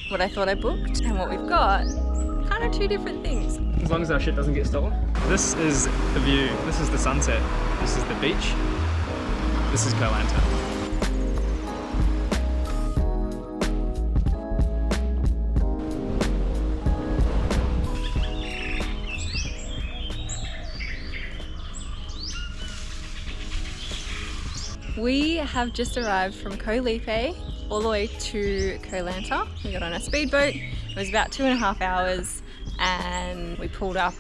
what I thought I booked and what we've got, kind of two different things. As long as our shit doesn't get stolen. This is the view, this is the sunset, this is the beach, this is Ko Lanta. We have just arrived from Ko Lanta all the way to Ko Lanta. We got on a speedboat. It was about 2.5 hours and we pulled up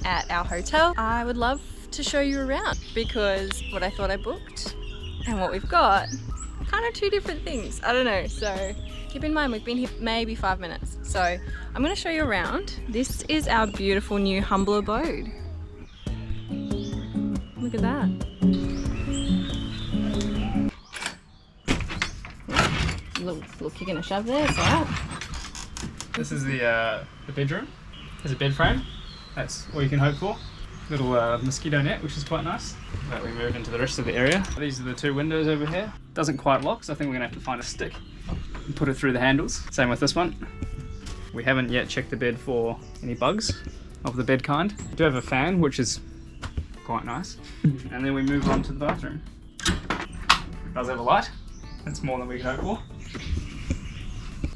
at our hotel. I would love to show you around because what I thought I booked and what we've got, kind of two different things. I don't know, so keep in mind we've been here maybe 5 minutes. So I'm going to show you around. This is our beautiful new humble abode. Look at that. Little kick and a shove there, it's alright. This is the bedroom. There's a bed frame. That's all you can hope for. Little mosquito net, which is quite nice. But we move into the rest of the area. These are the two windows over here. Doesn't quite lock, so I think we're gonna have to find a stick and put it through the handles. Same with this one. We haven't yet checked the bed for any bugs of the bed kind. We do have a fan, which is quite nice. And then we move on to the bathroom. It does have a light. That's more than we could hope for.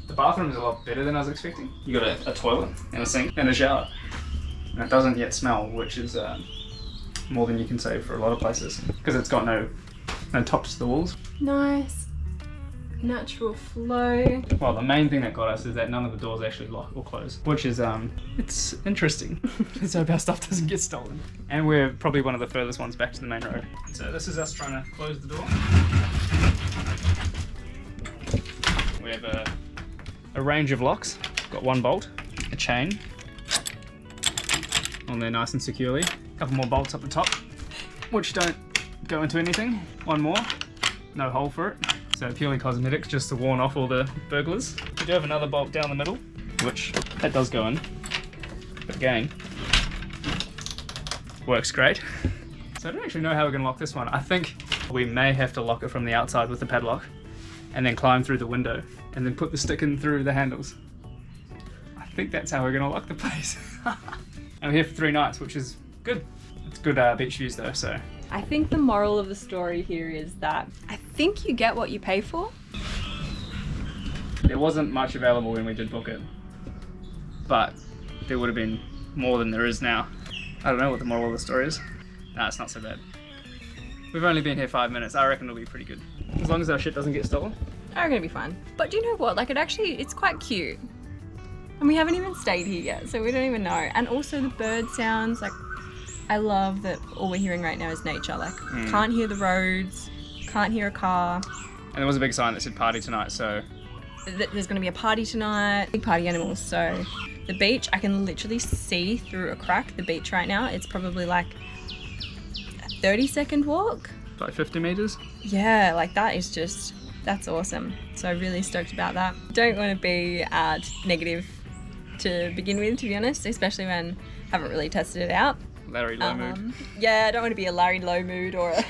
The bathroom is a lot better than I was expecting. You got a toilet and a sink and a shower. And it doesn't yet smell, which is more than you can say for a lot of places. Because it's got no tops to the walls. Nice. Natural flow. Well, the main thing that got us is that none of the doors actually lock or close. Which is, it's interesting. Let's hope our stuff doesn't get stolen. And we're probably one of the furthest ones back to the main road. So this is us trying to close the door. We have a range of locks. Got one bolt, a chain on there nice and securely. A couple more bolts up the top, which don't go into anything. One more, no hole for it. So purely cosmetics, just to warn off all the burglars. We do have another bolt down the middle, which that does go in. But again, works great. So I don't actually know how we're gonna lock this one. I think we may have to lock it from the outside with the padlock and then climb through the window and then put the stick in through the handles. I think that's how we're gonna lock the place. And we're here for 3 nights, which is good. It's good beach views though, so. I think the moral of the story here is that I think you get what you pay for. There wasn't much available when we did book it, but there would have been more than there is now. I don't know what the moral of the story is. Nah, it's not so bad. We've only been here 5 minutes. I reckon it'll be pretty good. As long as our shit doesn't get stolen. Are gonna be fun. But do you know what? Like it's quite cute. And we haven't even stayed here yet, so we don't even know. And also the bird sounds, like I love that all we're hearing right now is nature. Like can't hear the roads, can't hear a car. And there was a big sign that said party tonight, so. There's gonna be a party tonight, big party animals. So the beach, I can literally see through a crack the beach right now. It's probably like a 30-second walk. Like 50 meters? Yeah, like that's awesome. So really stoked about that. Don't want to be negative to begin with, to be honest, especially when I haven't really tested it out. Larry low mood. Yeah, I don't want to be a Larry low mood or a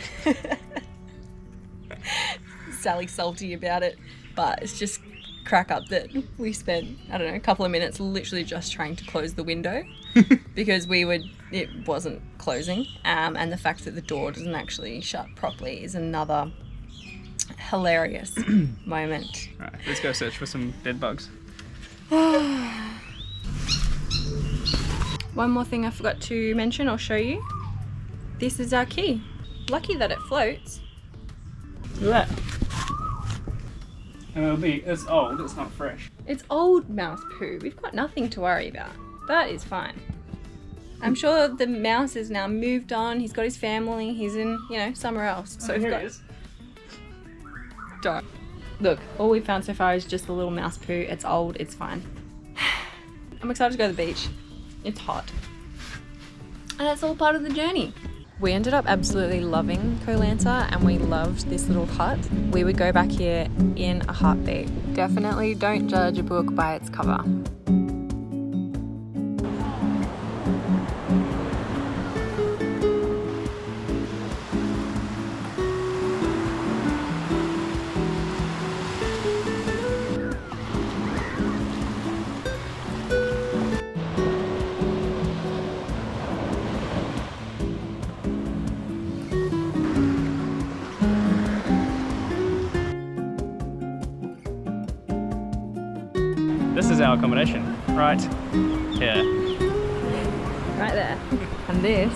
Sally salty about it, but it's just crack up that we spent, I don't know, a couple of minutes literally just trying to close the window because it wasn't closing, and the fact that the door doesn't actually shut properly is another hilarious moment. Right, let's go search for some bed bugs. One more thing I forgot to mention or show you. This is our key. Lucky that it floats. Look at that. And it's old, it's not fresh. It's old mouse poo. We've got nothing to worry about. That is fine. I'm sure the mouse has now moved on. He's got his family. He's in, somewhere else. So here he is. Don't. Look, all we've found so far is just the little mouse poo. It's old, it's fine. I'm excited to go to the beach. It's hot. And that's all part of the journey. We ended up absolutely loving Ko Lanta and we loved this little hut. We would go back here in a heartbeat. Definitely don't judge a book by its cover. this is our accommodation, right here. Right there. And this